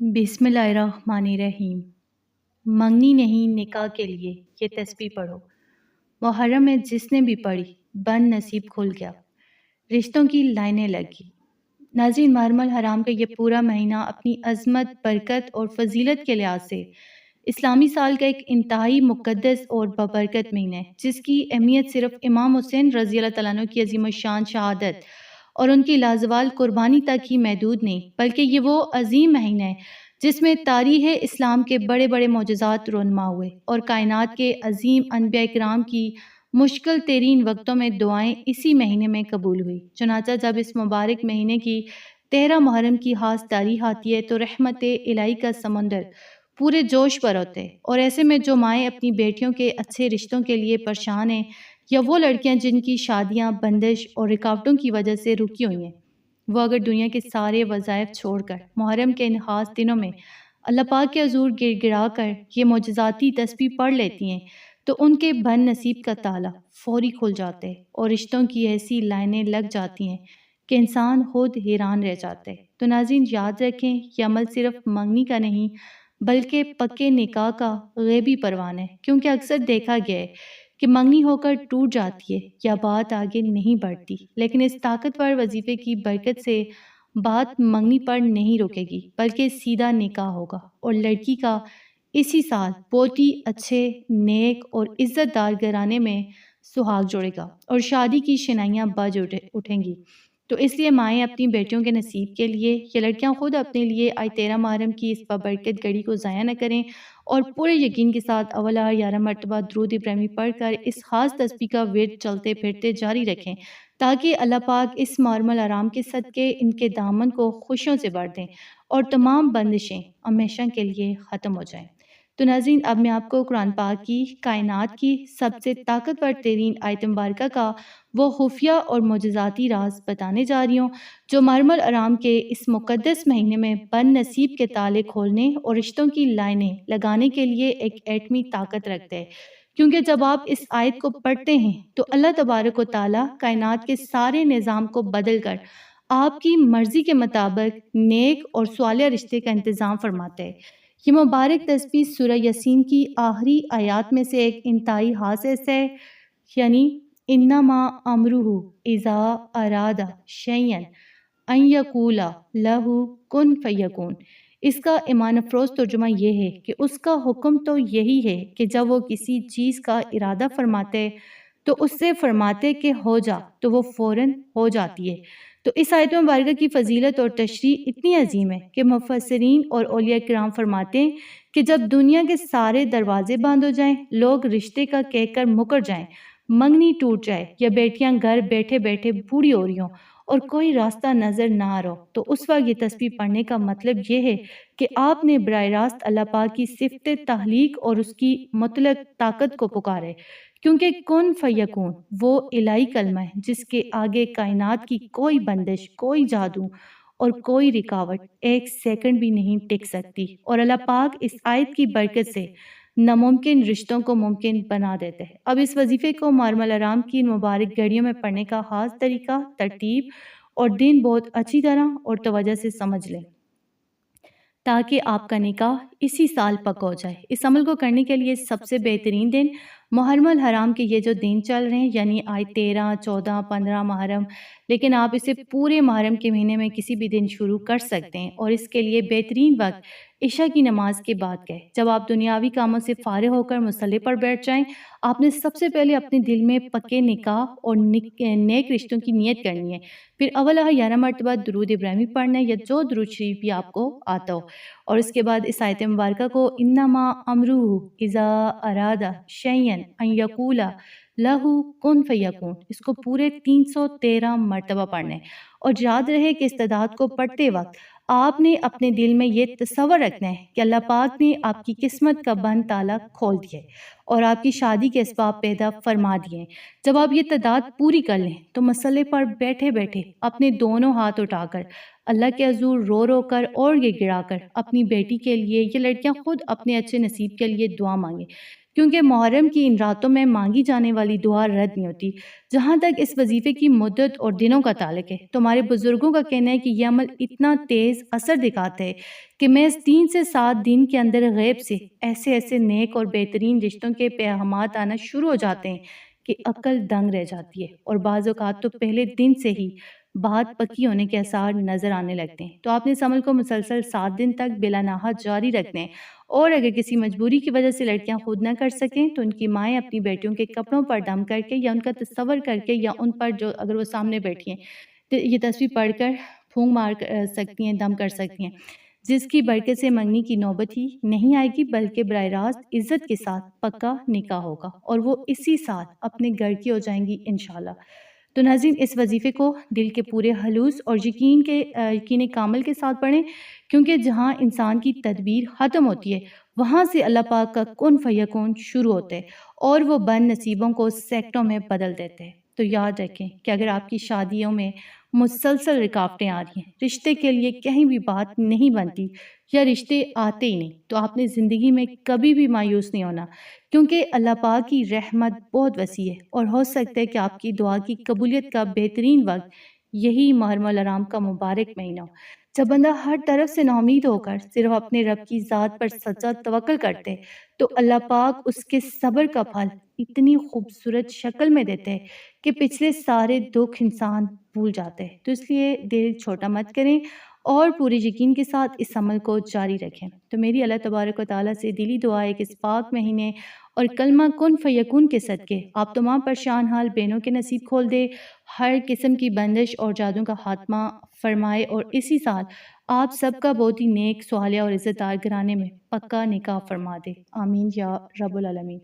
بسم اللہ الرحمن الرحیم۔ منگنی نہیں نکاح کے لیے یہ تسبیح پڑھو، محرم میں جس نے بھی پڑھی بند نصیب کھل گیا، رشتوں کی لائنیں لگ گئی۔ ناظرین، محرم الحرام کا یہ پورا مہینہ اپنی عظمت، برکت اور فضیلت کے لحاظ سے اسلامی سال کا ایک انتہائی مقدس اور بابرکت مہینہ ہے، جس کی اہمیت صرف امام حسین رضی اللہ تعالیٰ عنہ کی عظیم الشان شہادت اور ان کی لازوال قربانی تک ہی محدود نہیں، بلکہ یہ وہ عظیم مہینہ ہے جس میں تاریخ اسلام کے بڑے بڑے معجزات رونما ہوئے اور کائنات کے عظیم انبیاء کرام کی مشکل ترین وقتوں میں دعائیں اسی مہینے میں قبول ہوئی۔ چنانچہ جب اس مبارک مہینے کی 13 محرم کی خاص تاریخ آتی ہے تو رحمت الہی کا سمندر پورے جوش پر ہوتے ہیں، اور ایسے میں جو مائیں اپنی بیٹیوں کے اچھے رشتوں کے لیے پریشان ہیں، یا وہ لڑکیاں جن کی شادیاں بندش اور رکاوٹوں کی وجہ سے رکی ہوئی ہیں، وہ اگر دنیا کے سارے وظائف چھوڑ کر محرم کے ان خاص دنوں میں اللہ پاک کے حضور گر گرا کر یہ معجزاتی تسبیح پڑھ لیتی ہیں تو ان کے بن نصیب کا تالا فوری کھل جاتا ہے اور رشتوں کی ایسی لائنیں لگ جاتی ہیں کہ انسان خود حیران رہ جاتا ہے۔ تو ناظرین، یاد رکھیں، یہ عمل صرف منگنی کا نہیں بلکہ پکے نکاح کا غیبی پروان ہے، کیونکہ اکثر دیکھا گیا ہے کہ منگنی ہو کر ٹوٹ جاتی ہے یا بات آگے نہیں بڑھتی، لیکن اس طاقتور وظیفے کی برکت سے بات منگنی پر نہیں رکے گی بلکہ سیدھا نکاح ہوگا، اور لڑکی کا اسی سال بہت ہی اچھے، نیک اور عزت دار گھرانے میں سہاگ جڑے گا اور شادی کی شنائیاں بج اٹھیں گی۔ تو اس لیے مائیں اپنی بیٹیوں کے نصیب کے لیے یا لڑکیاں خود اپنے لیے آج 13 محرم کی اس بابرکت گھڑی کو ضائع نہ کریں اور پورے یقین کے ساتھ اول 11 مرتبہ درود ابراہیمی پڑھ کر اس خاص تسبیح کا ورد چلتے پھرتے جاری رکھیں، تاکہ اللہ پاک اس محرم الحرام کے صدقے ان کے دامن کو خوشیوں سے بھر دیں اور تمام بندشیں ہمیشہ کے لیے ختم ہو جائیں۔ تو ناظرین، اب میں آپ کو قرآن پاک کی کائنات کی سب سے طاقتور ترین آیت مبارکہ کا وہ خفیہ اور معجزاتی راز بتانے جا رہی ہوں جو محرم الحرام کے اس مقدس مہینے میں بن نصیب کے تالے کھولنے اور رشتوں کی لائنیں لگانے کے لیے ایک ایٹمی طاقت رکھتے ہیں۔ کیونکہ جب آپ اس آیت کو پڑھتے ہیں تو اللہ تبارک و تعالیٰ کائنات کے سارے نظام کو بدل کر آپ کی مرضی کے مطابق نیک اور صالح رشتے کا انتظام فرماتے ہیں۔ یہ مبارک تسبیح سورہ یاسین کی آخری آیات میں سے ایک انتہائی خاص ہے، یعنی انما امرہ اذا اراد شیئا ان یقول لہ کن فیکون۔ اس کا ایمان افروز ترجمہ یہ ہے کہ اس کا حکم تو یہی ہے کہ جب وہ کسی چیز کا ارادہ فرماتے تو اس سے فرماتے کہ ہو جا تو وہ فوراً ہو جاتی ہے۔ تو اس آیت مبارکہ کی فضیلت اور تشریح اتنی عظیم ہے کہ مفسرین اور اولیاء کرام فرماتے ہیں کہ جب دنیا کے سارے دروازے بند ہو جائیں، لوگ رشتے کا کہہ کر مکر جائیں، منگنی ٹوٹ جائے یا بیٹیاں گھر بیٹھے بیٹھے بوڑھی ہو رہی ہوں اور کوئی راستہ نظر نہ آ رہا، تو اس وقت یہ تسبیح پڑھنے کا مطلب یہ ہے کہ آپ نے براہ راست اللہ پاک کی صفت تخلیق اور اس کی مطلق طاقت کو پکارے، کیونکہ کن فیکون وہ الہی کلمہ ہے جس کے آگے کائنات کی کوئی بندش، کوئی جادو اور کوئی رکاوٹ ایک سیکنڈ بھی نہیں ٹک سکتی، اور اللہ پاک اس آیت کی برکت سے ناممکن رشتوں کو ممکن بنا دیتے ہیں۔ اب اس وظیفے کو محرم الحرام کی مبارک گھڑیوں میں پڑھنے کا خاص طریقہ، ترتیب اور دن بہت اچھی طرح اور توجہ سے سمجھ لیں تاکہ آپ کا نکاح اسی سال پکا ہو جائے۔ اس عمل کو کرنے کے لیے سب سے بہترین دن محرم الحرام کے یہ جو دن چل رہے ہیں، یعنی آج 13، 14، 15 محرم، لیکن آپ اسے پورے محرم کے مہینے میں کسی بھی دن شروع کر سکتے ہیں، اور اس کے لیے بہترین وقت عشاء کی نماز کے بعد کا ہے۔ جب آپ دنیاوی کاموں سے فارغ ہو کر مصلی پر بیٹھ جائیں، آپ نے سب سے پہلے اپنے دل میں پکے نکاح اور نیک رشتوں کی نیت کرنی ہے، پھر اول 11 مرتبہ درود ابراہیمی پڑھنا ہے یا جو درود شریف بھی آپ کو آتا ہو، اور اس کے بعد اس آیت مبارکہ کو انما امرہ اذا اراد شیئا ان یقول لہ کن فیکون، اس کو پورے 313 مرتبہ پڑھنا ہے، اور یاد رہے کہ استعداد کو پڑھتے وقت آپ نے اپنے دل میں یہ تصور رکھنا ہے کہ اللہ پاک نے آپ کی قسمت کا بند تالا کھول دیا ہے اور آپ کی شادی کے اسباب پیدا فرما دیے ہیں۔ جب آپ یہ تعداد پوری کر لیں تو مسئلے پر بیٹھے بیٹھے اپنے دونوں ہاتھ اٹھا کر اللہ کے حضور رو رو کر اور یہ گڑا کر اپنی بیٹی کے لیے یا لڑکیاں خود اپنے اچھے نصیب کے لیے دعا مانگیں، کیونکہ محرم کی ان راتوں میں مانگی جانے والی دعا رد نہیں ہوتی۔ جہاں تک اس وظیفے کی مدت اور دنوں کا تعلق ہے، تو ہمارے بزرگوں کا کہنا ہے کہ یہ عمل اتنا تیز اثر دکھاتا ہے کہ میں اس 3 سے 7 دن کے اندر غیب سے ایسے نیک اور بہترین رشتوں کے پیغامات آنا شروع ہو جاتے ہیں کہ عقل دنگ رہ جاتی ہے، اور بعض اوقات تو پہلے دن سے ہی بات پکی ہونے کے آثار نظر آنے لگتے ہیں۔ تو آپ نے اس عمل کو مسلسل 7 دن تک بلا ناہا جاری رکھنا ہے، اور اگر کسی مجبوری کی وجہ سے لڑکیاں خود نہ کر سکیں تو ان کی مائیں اپنی بیٹیوں کے کپڑوں پر دم کر کے یا ان کا تصور کر کے یا ان پر جو اگر وہ سامنے بیٹھی ہیں تو یہ تصویر پڑھ کر پھونک مار سکتی ہیں، دم کر سکتی ہیں، جس کی برکت سے منگنی کی نوبت ہی نہیں آئے گی بلکہ براہ راست عزت کے ساتھ پکا نکاح ہوگا اور وہ اسی ساتھ اپنے گھر کی ہو جائیں گی انشاءاللہ۔ تو ناظرین، اس وظیفے کو دل کے پورے خلوص اور یقین کامل کے ساتھ پڑھیں، کیونکہ جہاں انسان کی تدبیر ختم ہوتی ہے وہاں سے اللہ پاک کا کن فیکون شروع ہوتے ہیں اور وہ بد نصیبوں کو سیکٹوں میں بدل دیتے ہیں۔ تو یاد رکھیں کہ اگر آپ کی شادیوں میں مسلسل رکاوٹیں آ رہی ہیں، رشتے کے لیے کہیں بھی بات نہیں بنتی یا رشتے آتے ہی نہیں، تو آپ نے زندگی میں کبھی بھی مایوس نہیں ہونا، کیونکہ اللہ پاک کی رحمت بہت وسیع ہے، اور ہو سکتا ہے کہ آپ کی دعا کی قبولیت کا بہترین وقت یہی محرم الحرام کا مبارک مہینہ ہو، جب بندہ ہر طرف سے نا امید ہو کر صرف اپنے رب کی ذات پر سچا توکل کرتے تو اللہ پاک اس کے صبر کا پھل اتنی خوبصورت شکل میں دیتے کہ پچھلے سارے دکھ انسان بھول جاتے ہیں۔ تو اس لیے دل چھوٹا مت کریں اور پورے یقین کے ساتھ اس عمل کو جاری رکھیں۔ تو میری اللہ تبارک و تعالیٰ سے دلی دعا ہے کہ اس پاک مہینے اور کلمہ کن فیکون کے صدقے آپ تمام پریشان حال بہنوں کے نصیب کھول دے، ہر قسم کی بندش اور جادوں کا خاتمہ فرمائے، اور اسی سال آپ سب کا بہت ہی نیک، صالح اور عزت دار گھرانے میں پکا نکاح فرما دے، آمین یا رب العالمین۔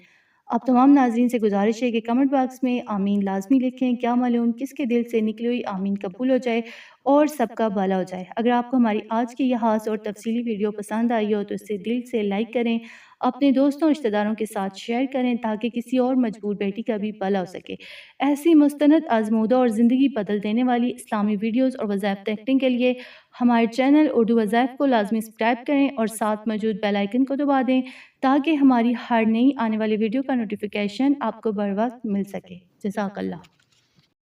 آپ تمام ناظرین سے گزارش ہے کہ کمنٹ باکس میں آمین لازمی لکھیں، کیا معلوم کس کے دل سے نکلی ہوئی آمین قبول ہو جائے اور سب کا بھلا ہو جائے۔ اگر آپ کو ہماری آج کی یہ خاص اور تفصیلی ویڈیو پسند آئی ہو تو اسے دل سے لائک کریں، اپنے دوستوں اور رشتہ داروں کے ساتھ شیئر کریں تاکہ کسی اور مجبور بیٹی کا بھی بھلا ہو سکے۔ ایسی مستند، آزمودہ اور زندگی بدل دینے والی اسلامی ویڈیوز اور وظائف دیکھنے کے لیے ہمارے چینل اردو وظائف کو لازمی سبسکرائب کریں اور ساتھ موجود بیل آئیکن کو دبا دیں تاکہ ہماری ہر نئی آنے والی ویڈیو کا نوٹیفیکیشن آپ کو بر وقت مل سکے۔ جزاک اللہ۔